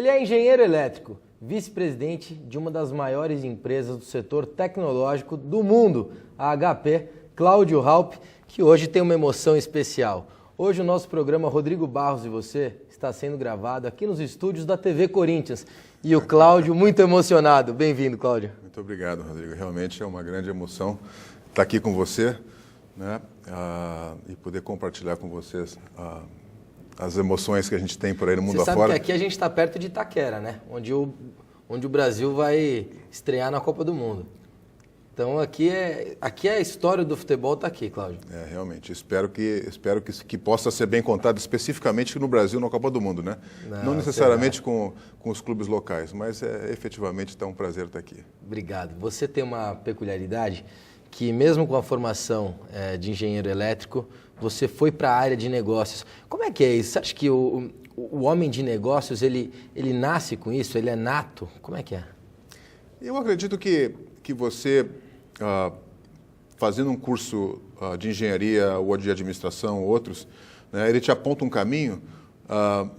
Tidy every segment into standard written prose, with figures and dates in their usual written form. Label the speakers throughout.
Speaker 1: é engenheiro elétrico, vice-presidente de uma das maiores empresas do setor tecnológico do mundo, a HP, Cláudio Raupp, que hoje tem uma emoção especial. Hoje o nosso programa Rodrigo Barros e Você está sendo gravado aqui nos estúdios da TV Corinthians. E o Cláudio muito emocionado. Bem-vindo, Cláudio.
Speaker 2: Muito obrigado, Rodrigo. Realmente é uma grande emoção estar aqui com você, né? E poder compartilhar com vocês as emoções que a gente tem por aí no mundo afora.
Speaker 1: Você sabe que aqui a gente está perto de Itaquera, né? Onde o Brasil vai estrear na Copa do Mundo. Então aqui é a história do futebol, está aqui, Cláudio.
Speaker 2: Realmente. Espero que possa ser bem contado especificamente no Brasil, na Copa do Mundo, né? Não necessariamente com os clubes locais, mas efetivamente está um prazer estar aqui.
Speaker 1: Obrigado. Você tem uma peculiaridade que mesmo com a formação de engenheiro elétrico, você foi para a área de negócios. Como é que é isso? Você acha que o homem de negócios, ele nasce com isso? Ele é nato? Como é que é?
Speaker 2: Eu acredito que você, fazendo um curso de engenharia ou de administração ou outros, né, ele te aponta um caminho,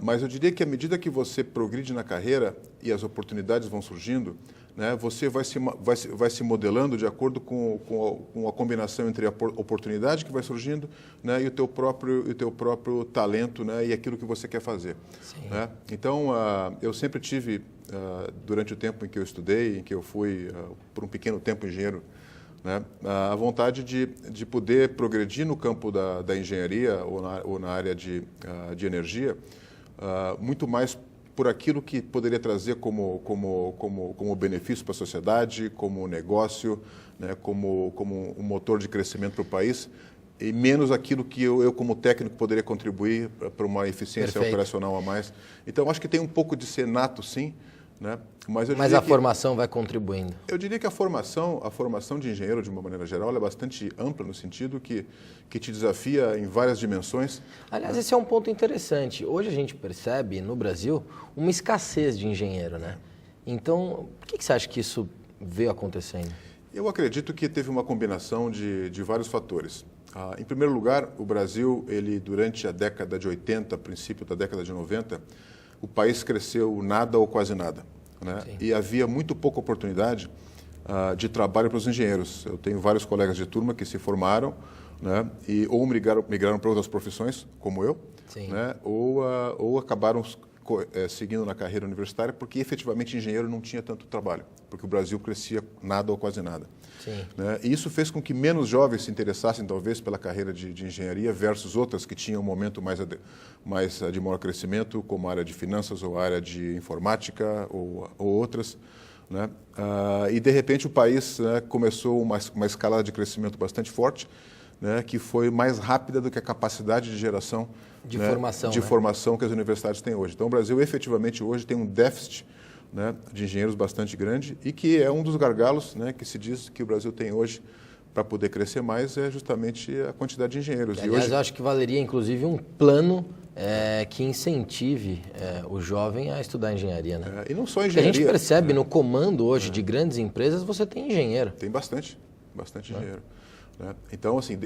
Speaker 2: mas eu diria que à medida que você progride na carreira e as oportunidades vão surgindo, né, você vai se modelando de acordo com a combinação entre a oportunidade que vai surgindo, né, e o teu próprio talento, né, e aquilo que você quer fazer. Né? Então, eu sempre tive, durante o tempo em que eu estudei, em que eu fui, por um pequeno tempo, engenheiro, né, a vontade de poder progredir no campo da engenharia ou na área de energia, muito mais por aquilo que poderia trazer como benefício para a sociedade, como negócio, né, como um motor de crescimento para o país, e menos aquilo que eu como técnico, poderia contribuir para uma eficiência operacional a mais. Então, acho que tem um pouco de ser nato, sim, né? Mas
Speaker 1: a formação vai contribuindo.
Speaker 2: Eu diria que a formação de engenheiro, de uma maneira geral, ela é bastante ampla no sentido que te desafia em várias dimensões.
Speaker 1: Aliás, esse é um ponto interessante. Hoje a gente percebe, no Brasil, uma escassez de engenheiro, né? Então, por que você acha que isso veio acontecendo?
Speaker 2: Eu acredito que teve uma combinação de vários fatores. Em primeiro lugar, o Brasil, durante a década de 80, princípio da década de 90, o país cresceu nada ou quase nada, né? E havia muito pouca oportunidade de trabalho para os engenheiros. Eu tenho vários colegas de turma que se formaram, né, ou migraram para outras profissões, como eu, né, ou acabaram seguindo na carreira universitária, porque efetivamente engenheiro não tinha tanto trabalho, porque o Brasil crescia nada ou quase nada. Né? E isso fez com que menos jovens se interessassem, talvez, pela carreira de engenharia versus outras que tinham um momento mais de maior crescimento, como a área de finanças ou a área de informática ou outras. Né? E, de repente, o país, né, começou uma escalada de crescimento bastante forte, né, que foi mais rápida do que a capacidade de geração de formação que as universidades têm hoje. Então, o Brasil, efetivamente, hoje tem um déficit, né, de engenheiros bastante grande e que é um dos gargalos, né, que se diz que o Brasil tem hoje para poder crescer mais, é justamente a quantidade de engenheiros.
Speaker 1: Aliás, eu acho que valeria, inclusive, um plano que incentive o jovem a estudar engenharia, né?
Speaker 2: E não só engenharia.
Speaker 1: A gente percebe no comando hoje de grandes empresas, você tem engenheiro.
Speaker 2: Tem bastante engenheiro. Né? Então, assim,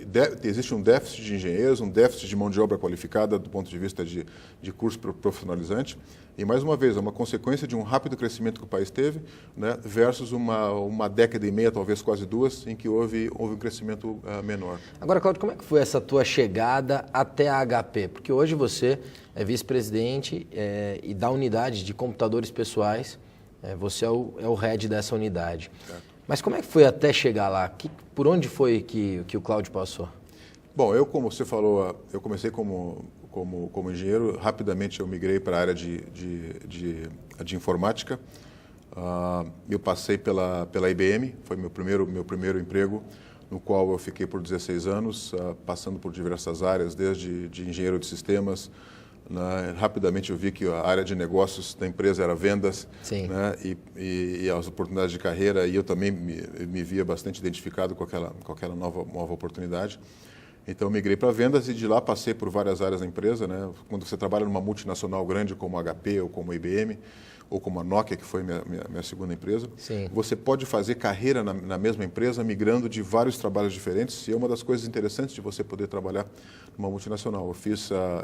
Speaker 2: existe um déficit de engenheiros, um déficit de mão de obra qualificada do ponto de vista de curso profissionalizante. E, mais uma vez, é uma consequência de um rápido crescimento que o país teve, né, versus uma década e meia, talvez quase duas, em que houve um crescimento menor.
Speaker 1: Agora, Cláudio, como é que foi essa tua chegada até a HP? Porque hoje você é vice-presidente e da unidade de computadores pessoais, você é o head dessa unidade. Mas como é que foi até chegar lá? Por onde foi que o Cláudio passou?
Speaker 2: Bom, como você falou, eu comecei como engenheiro. Rapidamente eu migrei para a área de informática. Eu passei pela IBM, foi meu primeiro emprego, no qual eu fiquei por 16 anos, passando por diversas áreas, desde engenheiro de sistemas. Rapidamente eu vi que a área de negócios da empresa era vendas, né, e as oportunidades de carreira, e eu também me via bastante identificado com aquela nova oportunidade. Então, eu migrei para vendas e de lá passei por várias áreas da empresa, né? Quando você trabalha numa multinacional grande como a HP ou como a IBM, ou como a Nokia, que foi minha segunda empresa,
Speaker 1: Sim.
Speaker 2: você pode fazer carreira na mesma empresa, migrando de vários trabalhos diferentes, e é uma das coisas interessantes de você poder trabalhar numa multinacional.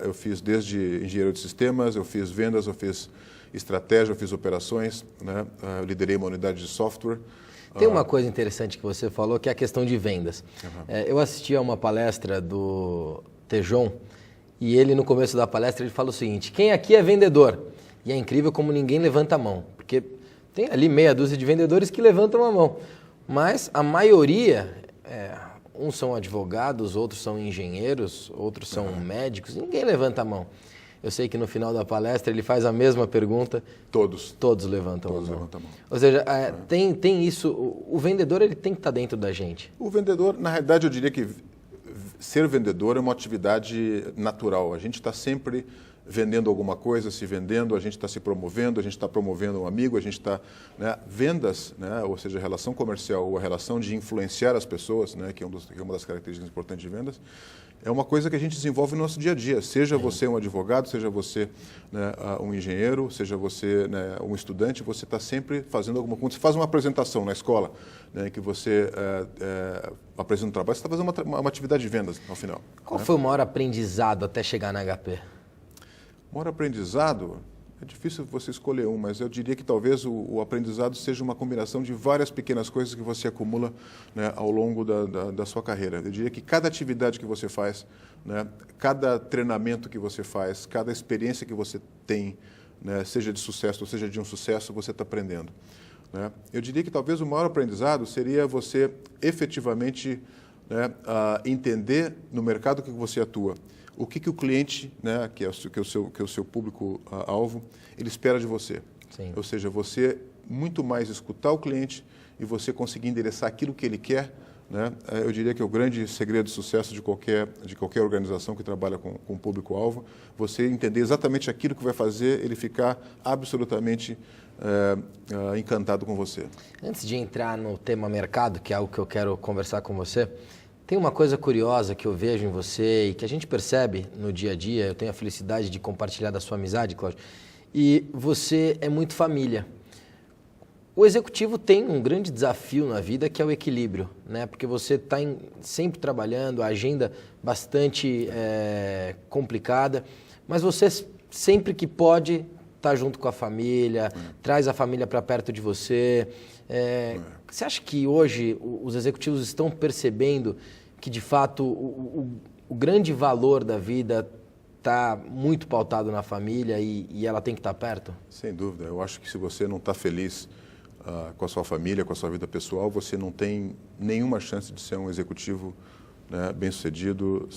Speaker 2: Eu fiz desde engenheiro de sistemas, eu fiz vendas, eu fiz estratégia, eu fiz operações, né? Eu liderei uma unidade de software.
Speaker 1: Tem uma coisa interessante que você falou, que é a questão de vendas. Eu assisti a uma palestra do Tejon, e ele, no começo da palestra, ele fala o seguinte: quem aqui é vendedor? E é incrível como ninguém levanta a mão, porque tem ali meia dúzia de vendedores que levantam a mão, mas a maioria, uns são advogados, outros são engenheiros, outros são médicos, ninguém levanta a mão. Eu sei que no final da palestra ele faz a mesma pergunta.
Speaker 2: Todos
Speaker 1: levantam a mão.
Speaker 2: levantam a mão.
Speaker 1: Ou seja, tem isso, o vendedor ele tem que estar dentro da gente.
Speaker 2: O vendedor, na realidade, eu diria que ser vendedor é uma atividade natural. A gente está sempre vendendo alguma coisa, se vendendo, a gente está se promovendo, a gente está promovendo um amigo, a gente está... Né, vendas, né, ou seja, a relação comercial ou a relação de influenciar as pessoas, né, que é uma das características importantes de vendas, é uma coisa que a gente desenvolve no nosso dia a dia. Seja você um advogado, seja você, né, um engenheiro, seja você, né, um estudante, você está sempre fazendo alguma coisa. Você faz uma apresentação na escola, né, que você apresenta um trabalho, você está fazendo uma atividade de vendas ao final.
Speaker 1: Qual foi o maior aprendizado até chegar na HP?
Speaker 2: O maior aprendizado, é difícil você escolher um, mas eu diria que talvez o aprendizado seja uma combinação de várias pequenas coisas que você acumula, né, ao longo da sua carreira. Eu diria que cada atividade que você faz, né, cada treinamento que você faz, cada experiência que você tem, né, seja de sucesso ou seja de um sucesso, você está aprendendo. Né? Eu diria que talvez o maior aprendizado seria você efetivamente, né, entender no mercado que você atua o que o cliente, né, que é o seu público-alvo, ele espera de você.
Speaker 1: Sim.
Speaker 2: Ou seja, você muito mais escutar o cliente e você conseguir endereçar aquilo que ele quer. Né? Eu diria que é o grande segredo de sucesso de qualquer organização que trabalha com público-alvo, você entender exatamente aquilo que vai fazer ele ficar absolutamente encantado com você.
Speaker 1: Antes de entrar no tema mercado, que é algo que eu quero conversar com você, tem uma coisa curiosa que eu vejo em você e que a gente percebe no dia a dia. Eu tenho a felicidade de compartilhar da sua amizade, Cláudio, e você é muito família. O executivo tem um grande desafio na vida, que é o equilíbrio, né? Porque você está sempre trabalhando, a agenda bastante complicada, mas você sempre que pode está junto com a família, traz a família para perto de você. Você acha que hoje os executivos estão percebendo que, de fato, o grande valor da vida está muito pautado na família e ela tem que estar perto?
Speaker 2: Sem dúvida. Eu acho que se você não está feliz com a sua família, com a sua vida pessoal, você não tem nenhuma chance de ser um executivo, né, bem-sucedido,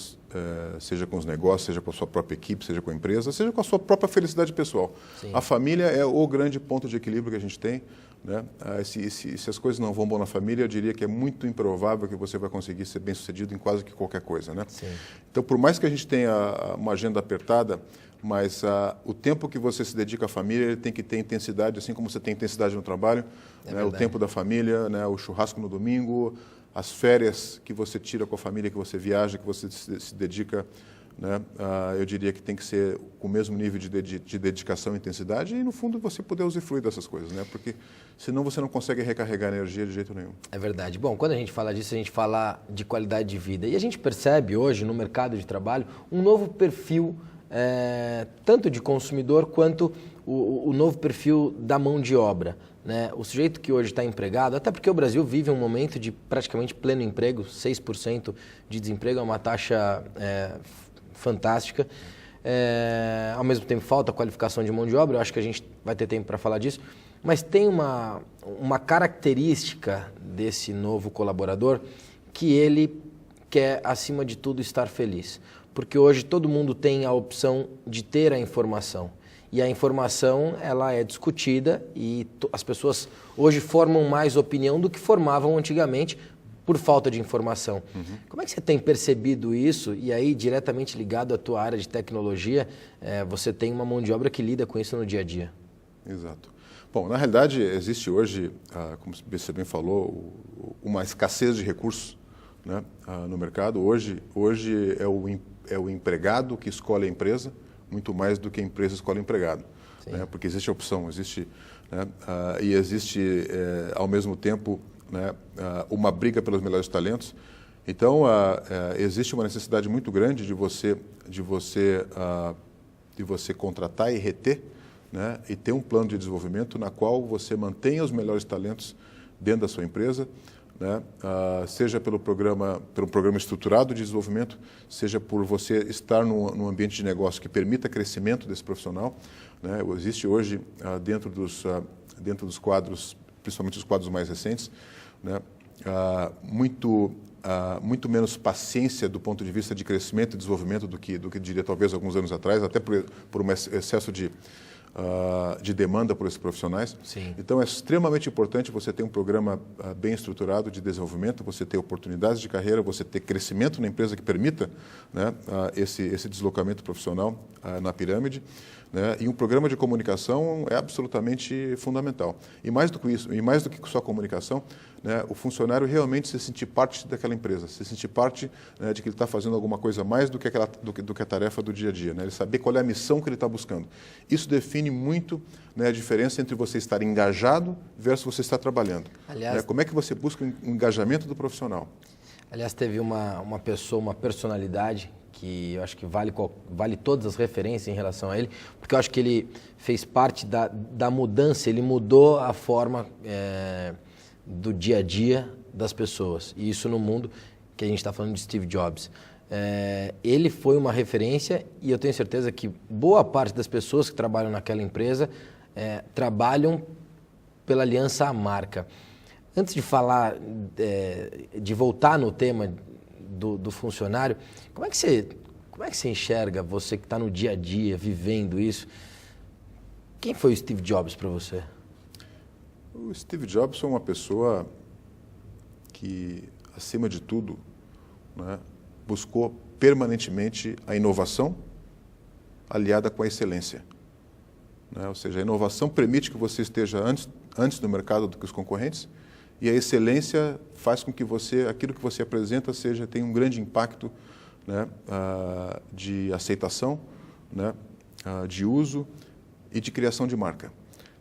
Speaker 2: seja com os negócios, seja com a sua própria equipe, seja com a empresa, seja com a sua própria felicidade pessoal.
Speaker 1: Sim.
Speaker 2: A família é o grande ponto de equilíbrio que a gente tem. Né? Se as coisas não vão bom na família, eu diria que é muito improvável que você vai conseguir ser bem-sucedido em quase que qualquer coisa. Né?
Speaker 1: Sim.
Speaker 2: Então, por mais que a gente tenha uma agenda apertada, mas o tempo que você se dedica à família, ele tem que ter intensidade, assim como você tem intensidade no trabalho, né? O tempo da família, né? O churrasco no domingo, as férias que você tira com a família, que você viaja, que você se dedica, né? Eu diria que tem que ser com o mesmo nível de dedicação e intensidade e, no fundo, você poder usufruir dessas coisas, né? Porque senão você não consegue recarregar energia de jeito nenhum.
Speaker 1: É verdade. Bom, quando a gente fala disso, a gente fala de qualidade de vida. E a gente percebe hoje, no mercado de trabalho, um novo perfil, tanto de consumidor quanto o novo perfil da mão de obra. Né? O sujeito que hoje está empregado, até porque o Brasil vive um momento de praticamente pleno emprego, 6% de desemprego, é uma taxa fantástica. Ao mesmo tempo falta qualificação de mão de obra, eu acho que a gente vai ter tempo para falar disso, mas tem uma característica desse novo colaborador que ele quer, acima de tudo, estar feliz. Porque hoje todo mundo tem a opção de ter a informação. E a informação, ela é discutida e as pessoas hoje formam mais opinião do que formavam antigamente por falta de informação. Uhum. Como é que você tem percebido isso? E aí, diretamente ligado à tua área de tecnologia, você tem uma mão de obra que lida com isso no dia a dia.
Speaker 2: Exato. Bom, na realidade, existe hoje, como você bem falou, uma escassez de recursos, né, no mercado. Hoje é o empregado que escolhe a empresa, muito mais do que a empresa escolhe o empregado. Né, porque existe a opção, existe, né, e existe, ao mesmo tempo, né, uma briga pelos melhores talentos. Então, existe uma necessidade muito grande de você contratar e reter, né, e ter um plano de desenvolvimento na qual você mantenha os melhores talentos dentro da sua empresa, né, seja pelo programa estruturado de desenvolvimento, seja por você estar num ambiente de negócio que permita crescimento desse profissional. Né. Existe hoje, dentro dos quadros, principalmente os quadros mais recentes, né, muito menos paciência do ponto de vista de crescimento e desenvolvimento do que diria talvez alguns anos atrás, até por um excesso de demanda por esses profissionais.
Speaker 1: Sim.
Speaker 2: Então, é extremamente importante você ter um programa bem estruturado de desenvolvimento, você ter oportunidades de carreira, você ter crescimento na empresa que permita, né, esse deslocamento profissional na pirâmide. Né, e um programa de comunicação é absolutamente fundamental. E mais do que isso, e mais do que só comunicação, né, o funcionário realmente se sentir parte daquela empresa, se sentir parte, né, de que ele está fazendo alguma coisa mais do que a tarefa do dia a dia. Né, ele saber qual é a missão que ele está buscando. Isso define muito, né, a diferença entre você estar engajado versus você estar trabalhando.
Speaker 1: Aliás,
Speaker 2: né, como é que você busca o engajamento do profissional?
Speaker 1: Aliás, teve uma pessoa, uma personalidade que eu acho que vale todas as referências em relação a ele, porque eu acho que ele fez parte da mudança, ele mudou a forma do dia a dia das pessoas. E isso no mundo que a gente está falando de Steve Jobs. Ele foi uma referência e eu tenho certeza que boa parte das pessoas que trabalham naquela empresa trabalham pela aliança à marca. Antes de falar, de voltar no tema do funcionário, como é que você enxerga, você que está no dia a dia, vivendo isso? Quem foi o Steve Jobs para você?
Speaker 2: O Steve Jobs foi uma pessoa que, acima de tudo, né, buscou permanentemente a inovação aliada com a excelência. Né? Ou seja, a inovação permite que você esteja antes do mercado do que os concorrentes, e a excelência faz com que aquilo que você apresenta tenha um grande impacto, né, de aceitação, né, de uso e de criação de marca.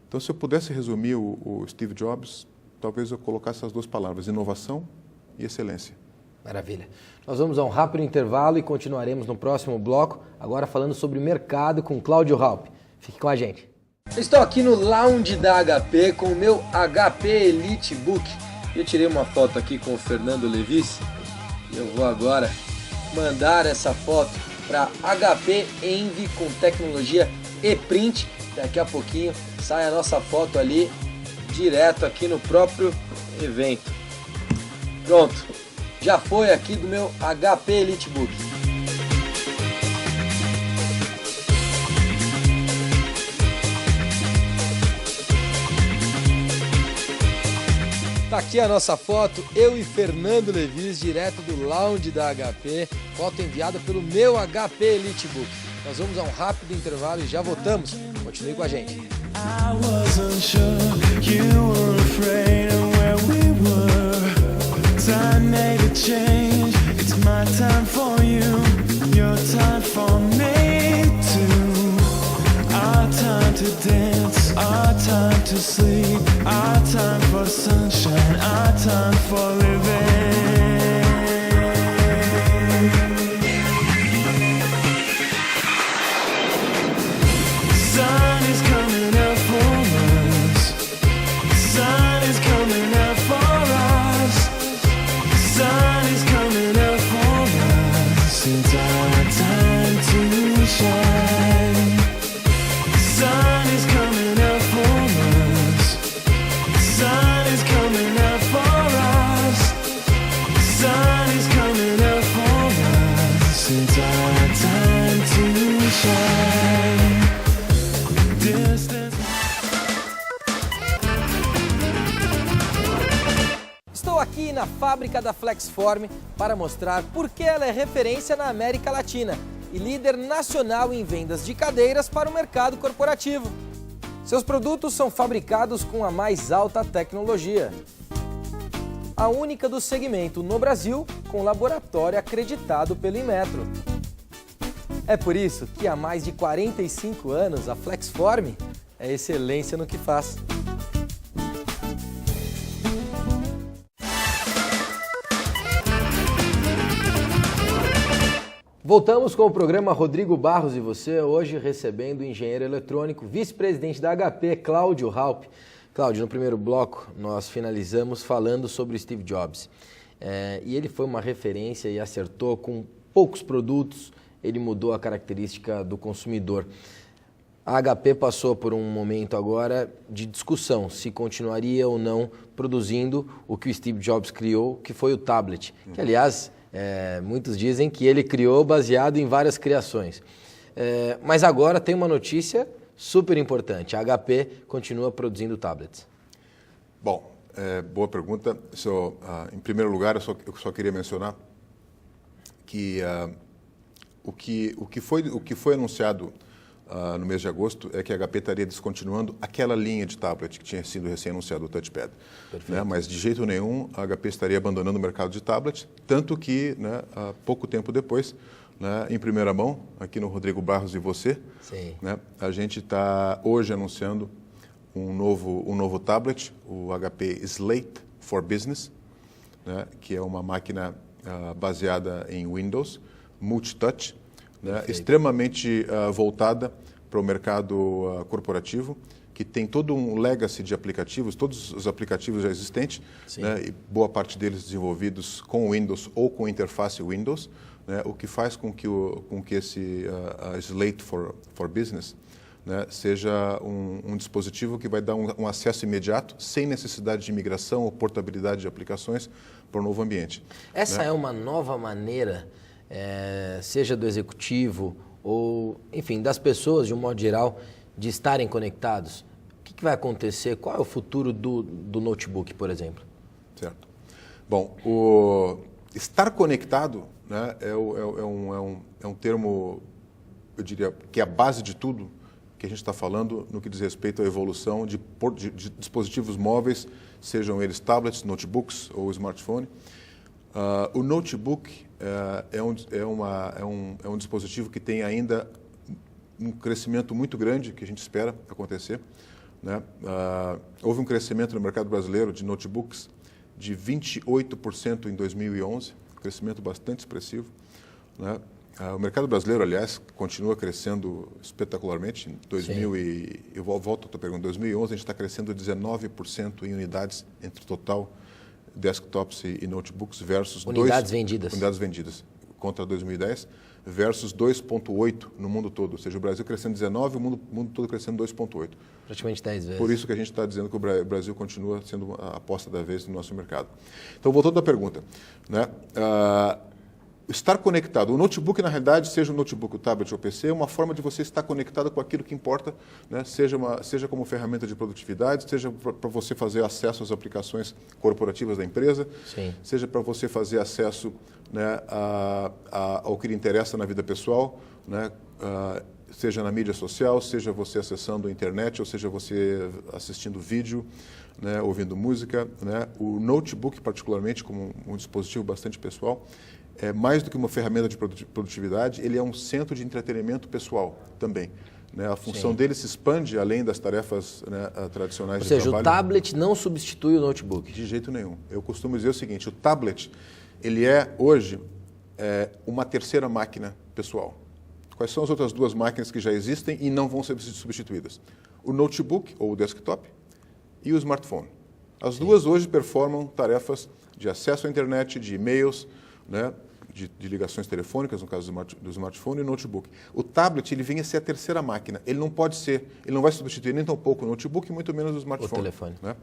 Speaker 2: Então, se eu pudesse resumir o Steve Jobs, talvez eu colocasse as duas palavras, inovação e excelência.
Speaker 1: Maravilha. Nós vamos a um rápido intervalo e continuaremos no próximo bloco, agora falando sobre mercado com Cláudio Raupp. Fique com a gente. Estou aqui no lounge da HP com o meu HP EliteBook. Eu tirei uma foto aqui com o Fernando Levis e eu vou agora mandar essa foto para HP Envy com tecnologia ePrint. Daqui a pouquinho sai a nossa foto ali direto aqui no próprio evento. Pronto, já foi aqui do meu HP EliteBook. Tá aqui a nossa foto, eu e Fernando Levis, direto do lounge da HP, foto enviada pelo meu HP EliteBook. Nós vamos a um rápido intervalo e já voltamos. Continue com a gente. I wasn't sure you were afraid of where we were. Time made a change. It's my time for you. Your time for me too. Our time to dance. Our time to sleep. Our time for sunshine. Our time for living. Estou aqui na fábrica da Flexform para mostrar por que ela é referência na América Latina e líder nacional em vendas de cadeiras para o mercado corporativo. Seus produtos são fabricados com a mais alta tecnologia. a única do segmento no Brasil com laboratório acreditado pelo Inmetro. É por isso que há mais de 45 anos a Flexform é excelência no que faz. Voltamos com o programa Rodrigo Barros e você, hoje recebendo o engenheiro eletrônico, vice-presidente da HP, Cláudio Raupp. Cláudio, no primeiro bloco nós finalizamos falando sobre o Steve Jobs. E ele foi uma referência e acertou com poucos produtos, ele mudou a característica do consumidor. A HP passou por um momento agora de discussão se continuaria ou não produzindo o que o Steve Jobs criou, que foi o tablet, que aliás... muitos dizem que ele criou baseado em várias criações. Mas agora tem uma notícia super importante. A HP continua produzindo tablets.
Speaker 2: Bom, boa pergunta. Em primeiro lugar, eu só queria mencionar que o que foi anunciado no mês de agosto é que a HP estaria descontinuando aquela linha de tablet que tinha sido recém-anunciado, o touchpad. Né? Mas de jeito nenhum a HP estaria abandonando o mercado de tablet, tanto que, né, pouco tempo depois, né, em primeira mão, aqui no Rodrigo Barros e você, né, a gente está hoje anunciando um novo tablet, o HP Slate for Business, né, que é uma máquina baseada em Windows, multi-touch, né, extremamente voltada para o mercado corporativo, que tem todo um legacy de aplicativos, todos os aplicativos já existentes, né, e boa parte deles desenvolvidos com Windows ou com interface Windows, né, o que faz com que esse Slate for Business, né, seja um dispositivo que vai dar um acesso imediato, sem necessidade de migração ou portabilidade de aplicações para o novo ambiente.
Speaker 1: Essa,
Speaker 2: né?
Speaker 1: é uma nova maneira, seja do executivo ou, enfim, das pessoas de um modo geral, de estarem conectados. O que vai acontecer? Qual é o futuro do notebook, por exemplo?
Speaker 2: Certo. Bom, o estar conectado, né, é um termo, eu diria, que é a base de tudo que a gente está falando no que diz respeito à evolução de dispositivos móveis, sejam eles tablets, notebooks ou smartphone. O notebook é um dispositivo que tem ainda um crescimento muito grande que a gente espera acontecer. Né? Houve um crescimento no mercado brasileiro de notebooks de 28% em 2011, um crescimento bastante expressivo. Né? O mercado brasileiro, aliás, continua crescendo espetacularmente. Em 2000 eu volto à tua pergunta, em 2011 a gente está crescendo 19% em unidades entre total desktops e notebooks versus
Speaker 1: unidades vendidas
Speaker 2: contra 2010 versus 2,8 no mundo todo. Ou seja, o Brasil crescendo 19, o mundo todo crescendo 2,8.
Speaker 1: Praticamente 10 vezes.
Speaker 2: Por isso que a gente está dizendo que o Brasil continua sendo a aposta da vez no nosso mercado. Então, voltando à pergunta, né? Estar conectado. O notebook, na realidade, seja o notebook, o tablet ou o PC, é uma forma de você estar conectado com aquilo que importa, né? Seja como ferramenta de produtividade, seja para você fazer acesso às aplicações corporativas da empresa, seja para você fazer acesso, né, ao que lhe interessa na vida pessoal, né? Seja na mídia social, seja você acessando a internet, ou seja você assistindo vídeo, né, ouvindo música. Né? O notebook, particularmente, como um dispositivo bastante pessoal, é mais do que uma ferramenta de produtividade, ele é um centro de entretenimento pessoal também. Né? A função dele se expande além das tarefas, né, tradicionais de trabalho.
Speaker 1: Ou seja, o tablet não substitui o notebook?
Speaker 2: De jeito nenhum. Eu costumo dizer o seguinte, o tablet, ele é hoje uma terceira máquina pessoal. Quais são as outras duas máquinas que já existem e não vão ser substituídas? O notebook, ou o desktop, e o smartphone. As duas hoje performam tarefas de acesso à internet, de e-mails, né, de ligações telefônicas, no caso do smartphone e notebook. O tablet, ele vem a ser a terceira máquina. Ele não vai substituir nem tão pouco o notebook, muito menos o smartphone.
Speaker 1: O telefone.
Speaker 2: Né?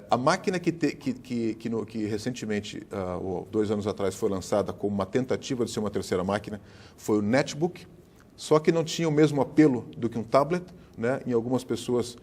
Speaker 2: A máquina que recentemente, 2 anos atrás, foi lançada como uma tentativa de ser uma terceira máquina, foi o netbook, só que não tinha o mesmo apelo do que um tablet. Né? Em algumas pessoas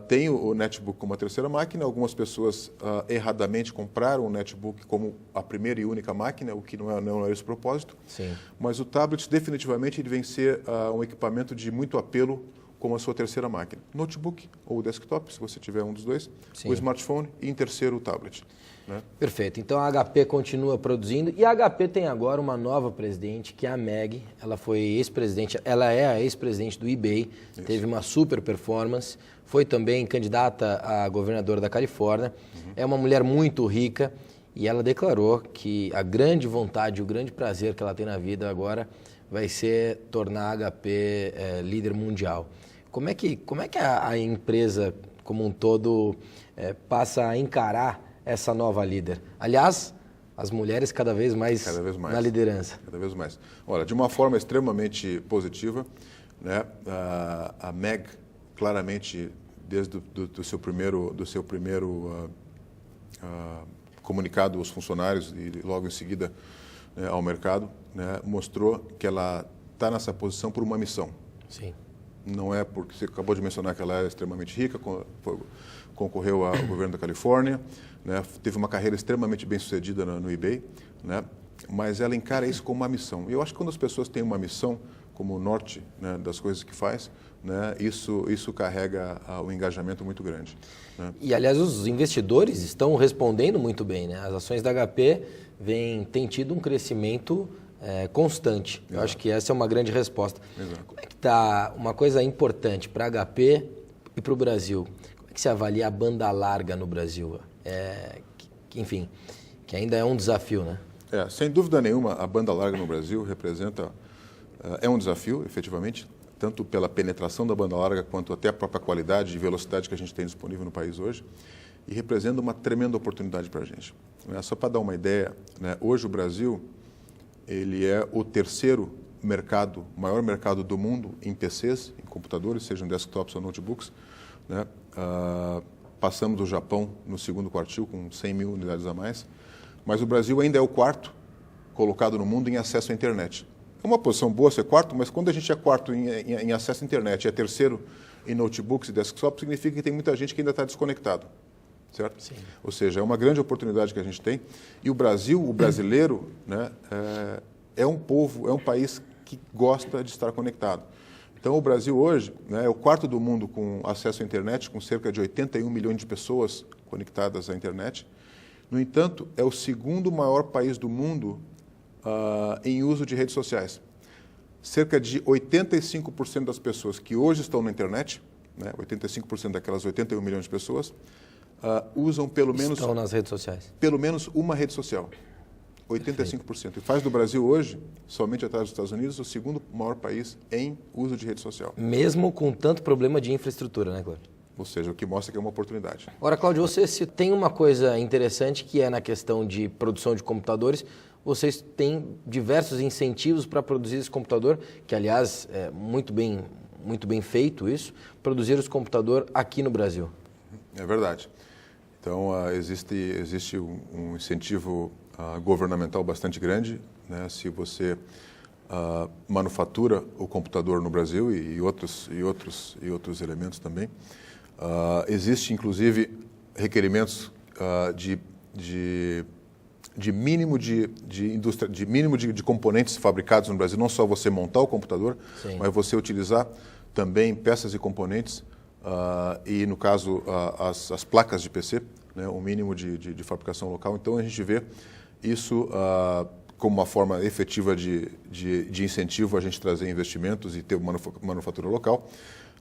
Speaker 2: têm o netbook como a terceira máquina, algumas pessoas erradamente compraram o netbook como a primeira e única máquina, o que não é esse o propósito.
Speaker 1: Sim.
Speaker 2: Mas o tablet definitivamente ele vem ser um equipamento de muito apelo como a sua terceira máquina. Notebook ou desktop, se você tiver um dos dois,
Speaker 1: Sim.
Speaker 2: o smartphone e em terceiro o tablet. Né?
Speaker 1: Perfeito. Então a HP continua produzindo e a HP tem agora uma nova presidente, que é a Meg. Ela foi ex-presidente, ela é a ex-presidente do eBay, teve uma super performance, foi também candidata a governadora da Califórnia. É uma mulher muito rica e ela declarou que a grande vontade, o grande prazer que ela tem na vida agora vai ser tornar a HP líder mundial. Como é que a empresa como um todo passa a encarar essa nova líder? Aliás, as mulheres cada vez mais na liderança.
Speaker 2: Cada vez mais. Olha, de uma forma extremamente positiva, né, a Meg claramente, desde do seu primeiro comunicado aos funcionários e logo em seguida ao mercado, né, mostrou que ela está nessa posição por uma missão.
Speaker 1: Sim.
Speaker 2: Não é porque você acabou de mencionar que ela é extremamente rica, concorreu ao governo da Califórnia, né, teve uma carreira extremamente bem-sucedida no eBay, né, mas ela encara isso como uma missão. E eu acho que quando as pessoas têm uma missão como o norte, né, das coisas que faz, né, isso carrega um engajamento muito grande. Né?
Speaker 1: E, aliás, os investidores estão respondendo muito bem, né? As ações da HP têm tido um crescimento constante.
Speaker 2: Exato.
Speaker 1: Eu acho que essa é uma grande resposta.
Speaker 2: Exato.
Speaker 1: Como é que está uma coisa importante para a HP e para o Brasil? Como é que se avalia a banda larga no Brasil? Enfim, que ainda é um desafio, né?
Speaker 2: Sem dúvida nenhuma, a banda larga no Brasil é um desafio, efetivamente, tanto pela penetração da banda larga quanto até a própria qualidade e velocidade que a gente tem disponível no país hoje, e representa uma tremenda oportunidade para a gente. Só para dar uma ideia, né, hoje o Brasil ele é o terceiro maior mercado do mundo em PCs, em computadores, sejam desktops ou notebooks, né? Passamos do Japão no segundo quartil com 100 mil unidades a mais, mas o Brasil ainda é o quarto colocado no mundo em acesso à internet. É uma posição boa ser quarto, mas quando a gente é quarto em acesso à internet e é terceiro em notebooks e desktops, significa que tem muita gente que ainda está desconectado, certo?
Speaker 1: Sim.
Speaker 2: Ou seja, é uma grande oportunidade que a gente tem. E o Brasil, o brasileiro, né, é um país que gosta de estar conectado. Então, o Brasil hoje, né, é o quarto do mundo com acesso à internet, com cerca de 81 milhões de pessoas conectadas à internet. No entanto, é o segundo maior país do mundo em uso de redes sociais. Cerca de 85% das pessoas que hoje estão na internet, né, 85% daquelas 81 milhões de pessoas, usam
Speaker 1: Estão nas redes sociais.
Speaker 2: Pelo menos uma rede social. 85%. E faz do Brasil hoje, somente atrás dos Estados Unidos, o segundo maior país em uso de rede social.
Speaker 1: Mesmo com tanto problema de infraestrutura, né, Cláudio?
Speaker 2: Ou seja, o que mostra que é uma oportunidade.
Speaker 1: Ora, Cláudio, você tem uma coisa interessante que é na questão de produção de computadores. Vocês têm diversos incentivos para produzir esse computador, que, aliás, é muito bem feito isso, produzir esse computador aqui no Brasil.
Speaker 2: É verdade. Então, existe um incentivo governamental bastante grande, né? Se você manufatura o computador no Brasil e outros elementos também. Existe, inclusive, requerimentos de mínimo de componentes fabricados no Brasil, não só você montar o computador,
Speaker 1: Sim.
Speaker 2: mas você utilizar também peças e componentes e, no caso, as placas de PC, né, o mínimo de fabricação local. Então, a gente vê isso como uma forma efetiva de incentivo a gente trazer investimentos e ter uma manufatura local.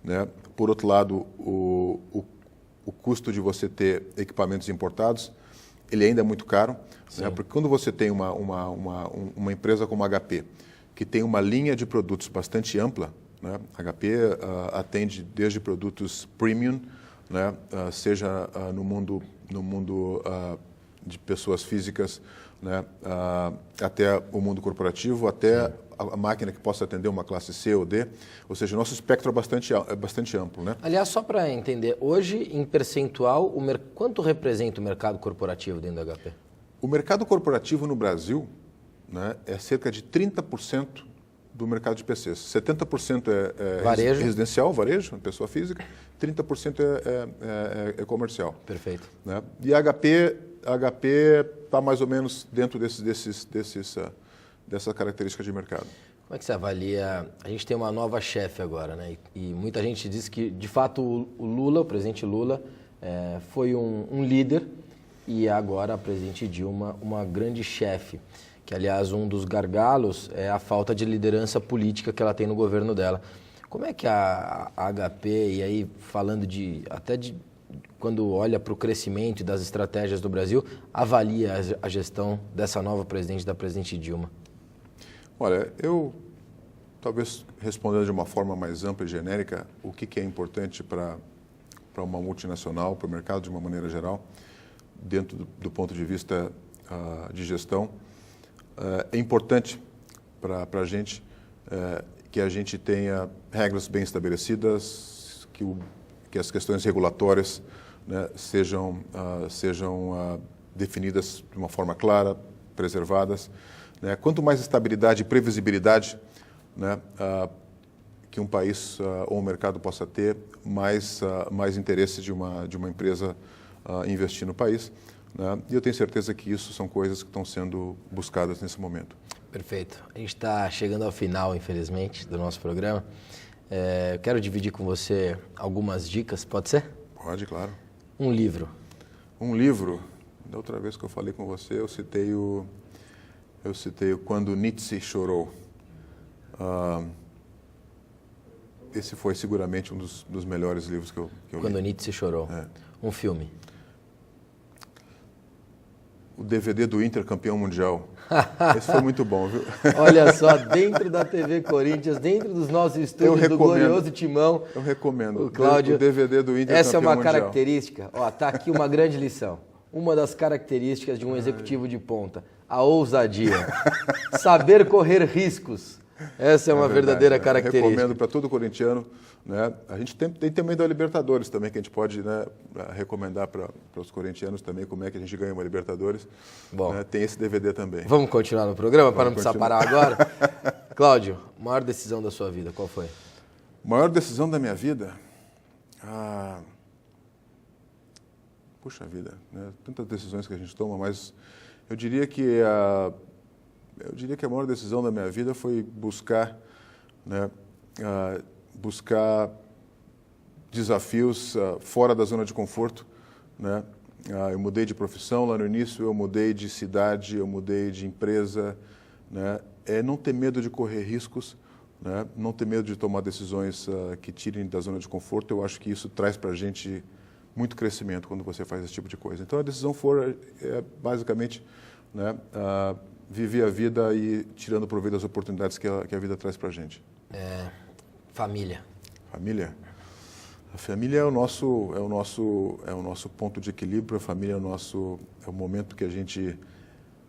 Speaker 2: Né? Por outro lado, o custo de você ter equipamentos importados, ele ainda é muito caro, né? Porque quando você tem uma empresa como a HP, que tem uma linha de produtos bastante ampla, né? A HP atende desde produtos premium, né? Seja no mundo de pessoas físicas, né? Até o mundo corporativo, até a máquina que possa atender uma classe C ou D, ou seja, o nosso espectro é bastante amplo, né?
Speaker 1: Aliás, só para entender, hoje, em percentual, quanto representa o mercado corporativo dentro da HP?
Speaker 2: O mercado corporativo no Brasil, né, é cerca de 30% do mercado de PCs. 70% é
Speaker 1: varejo.
Speaker 2: Residencial, varejo, pessoa física, 30% é comercial.
Speaker 1: Perfeito.
Speaker 2: Né? E a HP está mais ou menos dentro dessa característica de mercado.
Speaker 1: Como é que você avalia? A gente tem uma nova chefe agora, né? E muita gente diz que, de fato, o Lula, o presidente Lula, foi um líder e agora a presidente Dilma, uma grande chefe. Que, aliás, um dos gargalos é a falta de liderança política que ela tem no governo dela. Como é que a HP, e aí falando até de quando olha para o crescimento das estratégias do Brasil, avalia a gestão dessa nova presidente, da presidente Dilma?
Speaker 2: Olha, eu talvez respondendo de uma forma mais ampla e genérica, o que é importante para uma multinacional, para o mercado de uma maneira geral, dentro do ponto de vista de gestão, é importante para a gente que a gente tenha regras bem estabelecidas, que as questões regulatórias, né, sejam definidas de uma forma clara, preservadas. Né? Quanto mais estabilidade e previsibilidade, né, que um país ou um mercado possa ter, mais interesse de uma empresa investir no país. Né? E eu tenho certeza que isso são coisas que estão sendo buscadas nesse momento.
Speaker 1: Perfeito. A gente está chegando ao final, infelizmente, do nosso programa. Eu quero dividir com você algumas dicas, pode ser?
Speaker 2: Pode, claro.
Speaker 1: Um livro.
Speaker 2: Um livro? Da outra vez que eu falei com você, eu citei o Quando Nietzsche Chorou. Esse foi seguramente um dos melhores livros que eu li.
Speaker 1: Quando Nietzsche Chorou. Um filme.
Speaker 2: O DVD do Inter campeão mundial. Esse foi muito bom, viu?
Speaker 1: Olha só, dentro da TV Corinthians, dentro dos nossos estúdios do glorioso Timão.
Speaker 2: Eu recomendo.
Speaker 1: O Cláudio,
Speaker 2: o DVD do Inter
Speaker 1: essa
Speaker 2: campeão mundial.
Speaker 1: Essa é uma característica. Ó, tá aqui uma grande lição. Uma das características de um executivo de ponta. A ousadia. Saber correr riscos. Essa é uma verdadeira característica.
Speaker 2: Eu recomendo para todo corintiano. Né? A gente tem também da Libertadores também, que a gente pode, né, recomendar para os corintianos também como é que a gente ganha uma Libertadores.
Speaker 1: Bom,
Speaker 2: né? Tem esse DVD também.
Speaker 1: Vamos continuar no programa para não precisar parar agora? Cláudio, maior decisão da sua vida, qual foi?
Speaker 2: Maior decisão da minha vida? Puxa vida, né? Tantas decisões que a gente toma, mas eu diria que a maior decisão da minha vida foi buscar, né, buscar desafios fora da zona de conforto. Né? Eu mudei de profissão lá no início, eu mudei de cidade, eu mudei de empresa. Né? Não ter medo de correr riscos, né? Não ter medo de tomar decisões que tirem da zona de conforto. Eu acho que isso traz para a gente muito crescimento quando você faz esse tipo de coisa. Então a decisão basicamente, né, viver a vida e tirando proveito das oportunidades que a vida traz para a gente.
Speaker 1: Família.
Speaker 2: Família? A família é o nosso ponto de equilíbrio. A família é o momento que a gente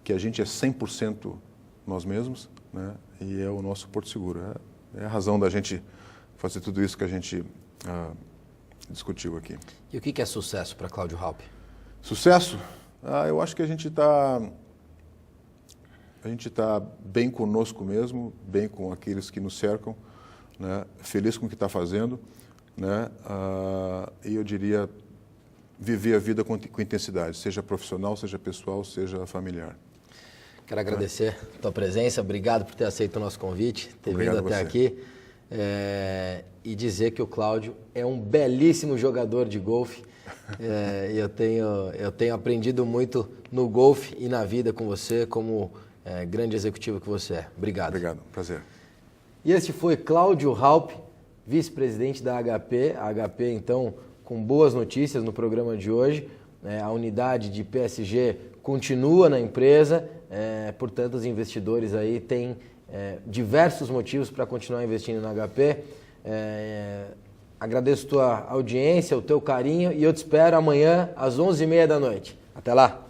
Speaker 2: é 100% nós mesmos, né? E é o nosso porto seguro. É a razão da gente fazer tudo isso que a gente discutiu aqui.
Speaker 1: E o que é sucesso para Cláudio Raupp?
Speaker 2: Sucesso? Eu acho que a gente está bem conosco mesmo, bem com aqueles que nos cercam, né? Feliz com o que está fazendo, né? E eu diria viver a vida com intensidade, seja profissional, seja pessoal, seja familiar.
Speaker 1: Quero agradecer a tua presença, obrigado por ter aceito o nosso convite, ter vindo até aqui. E dizer que o Cláudio é um belíssimo jogador de golfe. Eu tenho aprendido muito no golfe e na vida com você, como grande executivo que você é. Obrigado.
Speaker 2: Obrigado, prazer.
Speaker 1: E este foi Cláudio Raupp, vice-presidente da HP. A HP, então, com boas notícias no programa de hoje. A unidade de PSG continua na empresa, portanto, os investidores aí têm diversos motivos para continuar investindo na HP. Agradeço a tua audiência, o teu carinho e eu te espero amanhã às 11h30 da noite. Até lá!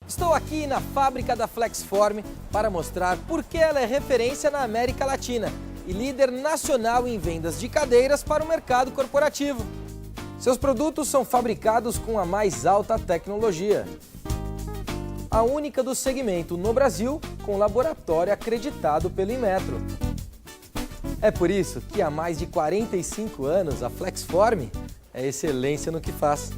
Speaker 1: Estou aqui na fábrica da Flexform para mostrar por que ela é referência na América Latina e líder nacional em vendas de cadeiras para o mercado corporativo. Seus produtos são fabricados com a mais alta tecnologia. A única do segmento no Brasil com laboratório acreditado pelo Inmetro. É por isso que há mais de 45 anos a Flexform é excelência no que faz.